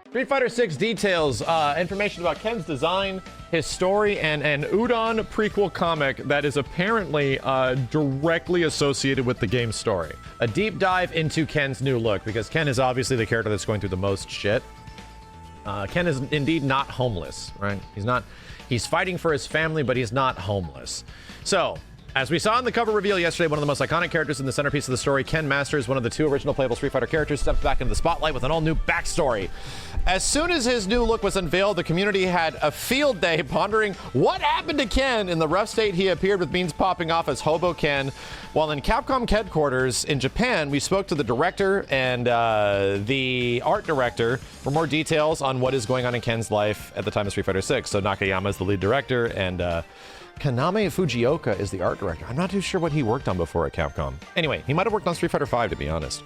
Street Fighter 6 details information about Ken's design, his story, and an Udon prequel comic that is apparently directly associated with the game's story. A deep dive into Ken's new look, because Ken is obviously the character that's going through the most shit. Ken is indeed not homeless, right? He's fighting for his family, but he's not homeless. So, as we saw in the cover reveal yesterday, one of the most iconic characters in the centerpiece of the story, Ken Masters, one of the two original playable Street Fighter characters, steps back into the spotlight with an all-new backstory. As soon as his new look was unveiled, the community had a field day pondering what happened to Ken in the rough state he appeared, with memes popping off as Hobo Ken. While in Capcom headquarters in Japan, we spoke to the director and the art director for more details on what is going on in Ken's life at the time of Street Fighter 6. So Nakayama is the lead director, and Kaname Fujioka is the art director. I'm not too sure what he worked on before at Capcom. Anyway, he might have worked on Street Fighter 5, to be honest.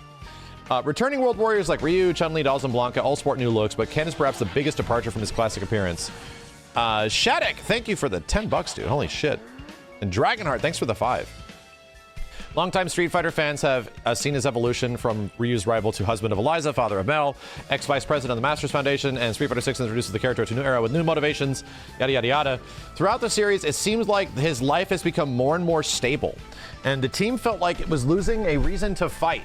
Returning World Warriors like Ryu, Chun-Li, Dolls, and Blanca all sport new looks, but Ken is perhaps the biggest departure from his classic appearance. Shattuck, thank you for the $10, dude. Holy shit. And Dragonheart, thanks for the 5. Longtime Street Fighter fans have seen his evolution from Ryu's rival to husband of Eliza, father of Mel, ex-vice president of the Masters Foundation, and Street Fighter 6 introduces the character to a new era with new motivations, yada yada yada. Throughout the series, it seems like his life has become more and more stable, and the team felt like it was losing a reason to fight.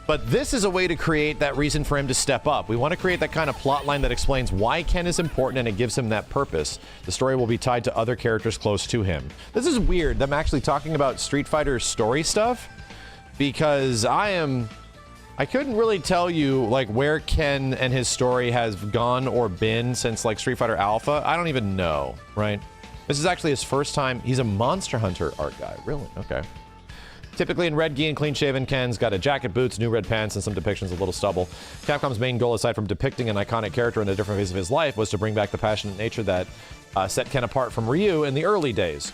But this is a way to create that reason for him to step up. We want to create that kind of plot line that explains why Ken is important, and it gives him that purpose. The story will be tied to other characters close to him. This is weird, them actually talking about Street Fighter story stuff, because I couldn't really tell you like where Ken and his story has gone or been since like Street Fighter Alpha. I don't even know, right? This is actually his first time. He's a Monster Hunter art guy. Really? Okay. Typically in red gi and clean-shaven, Ken's got a jacket, boots, new red pants, and some depictions of little stubble. Capcom's main goal, aside from depicting an iconic character in a different phase of his life, was to bring back the passionate nature that set Ken apart from Ryu in the early days.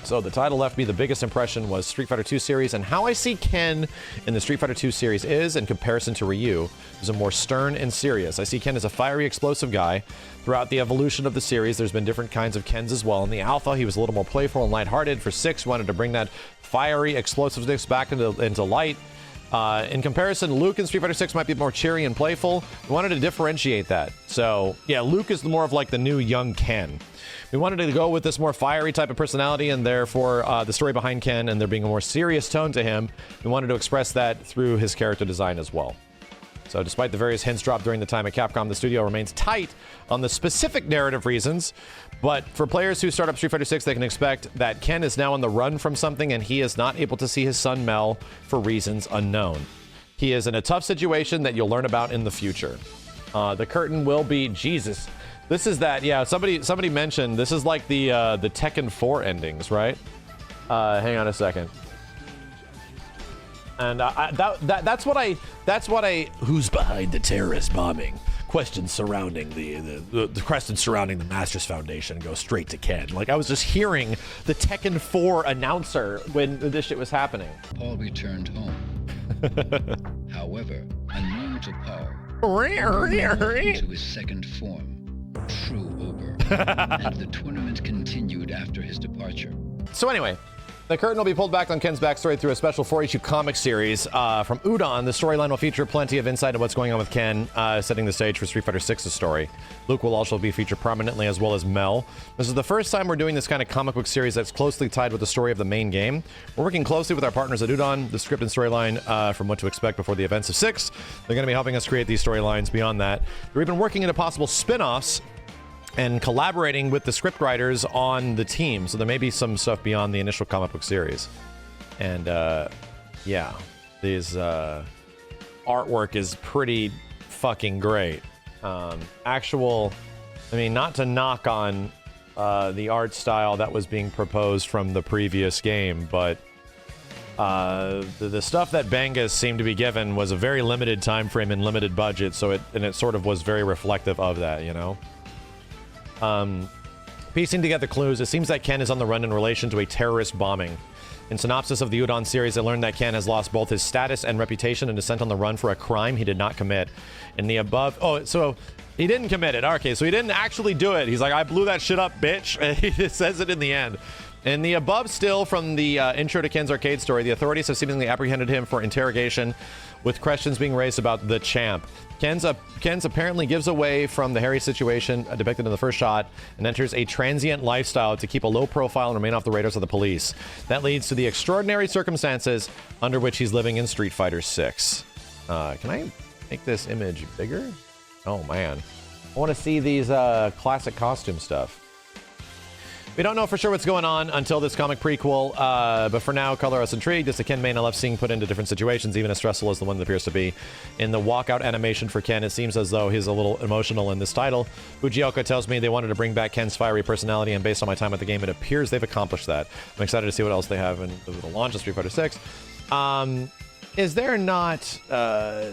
So the title left me the biggest impression was Street Fighter 2 series, and how I see Ken in the Street Fighter 2 series is, in comparison to Ryu, is a more stern and serious. I see Ken as a fiery, explosive guy. Throughout the evolution of the series, there's been different kinds of Kens as well. In the Alpha, he was a little more playful and lighthearted. For 6, wanted to bring that fiery explosiveness back into light. In comparison, Luke in Street Fighter 6 might be more cheery and playful. We wanted to differentiate that. So, yeah, Luke is more of like the new young Ken. We wanted to go with this more fiery type of personality, and therefore the story behind Ken and there being a more serious tone to him, we wanted to express that through his character design as well. So despite the various hints dropped during the time at Capcom, the studio remains tight on the specific narrative reasons. But for players who start up Street Fighter 6, they can expect that Ken is now on the run from something, and he is not able to see his son Mel for reasons unknown. He is in a tough situation that you'll learn about in the future. The curtain will be... Jesus. This is that... Yeah, somebody mentioned this is like the Tekken 4 endings, right? Hang on a second. And that's what I who's behind the terrorist bombing? Questions surrounding the questions surrounding the Masters Foundation go straight to Ken. Like, I was just hearing the Tekken 4 announcer when this shit was happening. Paul returned home. However, unknown to Paul, to his second form, True Uber, and the tournament continued after his departure. So anyway, the curtain will be pulled back on Ken's backstory through a special 4-issue comic series from Udon. The storyline will feature plenty of insight into what's going on with Ken, setting the stage for Street Fighter 6's story. Luke will also be featured prominently, as well as Mel. This is the first time we're doing this kind of comic book series that's closely tied with the story of the main game. We're working closely with our partners at Udon, the script and storyline from what to expect before the events of 6. They're going to be helping us create these storylines beyond that. We're even working into possible spin-offs and collaborating with the scriptwriters on the team. So there may be some stuff beyond the initial comic book series. And yeah, these artwork is pretty fucking great. I mean, not to knock on the art style that was being proposed from the previous game, but the stuff that Bangas seemed to be given was a very limited time frame and limited budget, so it sort of was very reflective of that, you know? Piecing together clues, it seems that Ken is on the run in relation to a terrorist bombing. In synopsis of the Udon series, I learned that Ken has lost both his status and reputation and is sent on the run for a crime he did not commit. In the above... Oh, so He didn't commit it. Okay, so he didn't actually do it. He's like, I blew that shit up, bitch. And he says it in the end. In the above still from the intro to Ken's arcade story, the authorities have seemingly apprehended him for interrogation, with questions being raised about the champ. Ken's apparently gives away from the hairy situation depicted in the first shot and enters a transient lifestyle to keep a low profile and remain off the radars of the police. That leads to the extraordinary circumstances under which he's living in Street Fighter 6. Can I make this image bigger? Oh man, I want to see these classic costume stuff. We don't know for sure what's going on until this comic prequel, but for now, color us intrigued. It's a Ken main I love seeing put into different situations, even as stressful as the one that appears to be. In the walkout animation for Ken, it seems as though he's a little emotional in this title. Fujioka tells me they wanted to bring back Ken's fiery personality, and based on my time at the game, it appears they've accomplished that. I'm excited to see what else they have in the launch of Street Fighter 6. Is there not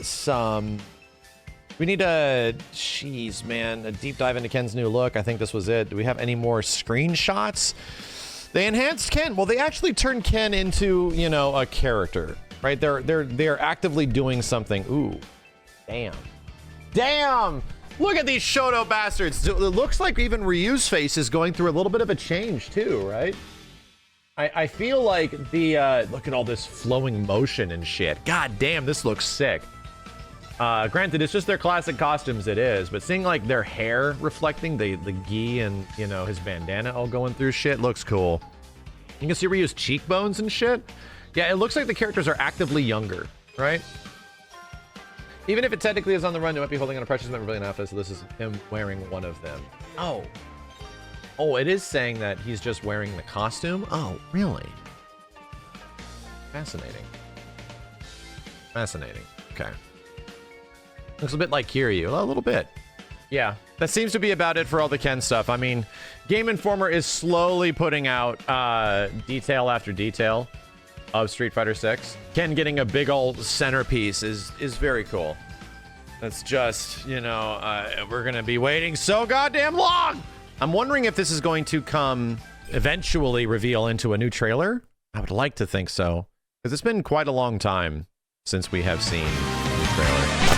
some... We need a deep dive into Ken's new look. I think this was it. Do we have any more screenshots? They enhanced Ken. Well, they actually turned Ken into, you know, a character, right? They're actively doing something. Ooh, damn! Look at these Shoto bastards. It looks like even Ryu's face is going through a little bit of a change too, right? I feel like the look at all this flowing motion and shit. God damn, this looks sick. Granted, it's just their classic costumes, it is, but seeing like their hair reflecting the gi and, you know, his bandana all going through shit looks cool. You can see Ryu's cheekbones and shit. Yeah, it looks like the characters are actively younger, right? Even if it technically is on the run, it might be holding on a precious memorabilia outfit, so this is him wearing one of them. Oh, it is saying that he's just wearing the costume? Oh, really? Fascinating. Okay. Looks a bit like Kiryu, a little bit. Yeah, that seems to be about it for all the Ken stuff. I mean, Game Informer is slowly putting out detail after detail of Street Fighter 6. Ken getting a big old centerpiece is very cool. That's just, you know, we're gonna be waiting so goddamn long! I'm wondering if this is going to come eventually reveal into a new trailer. I would like to think so, because it's been quite a long time since we have seen a new trailer.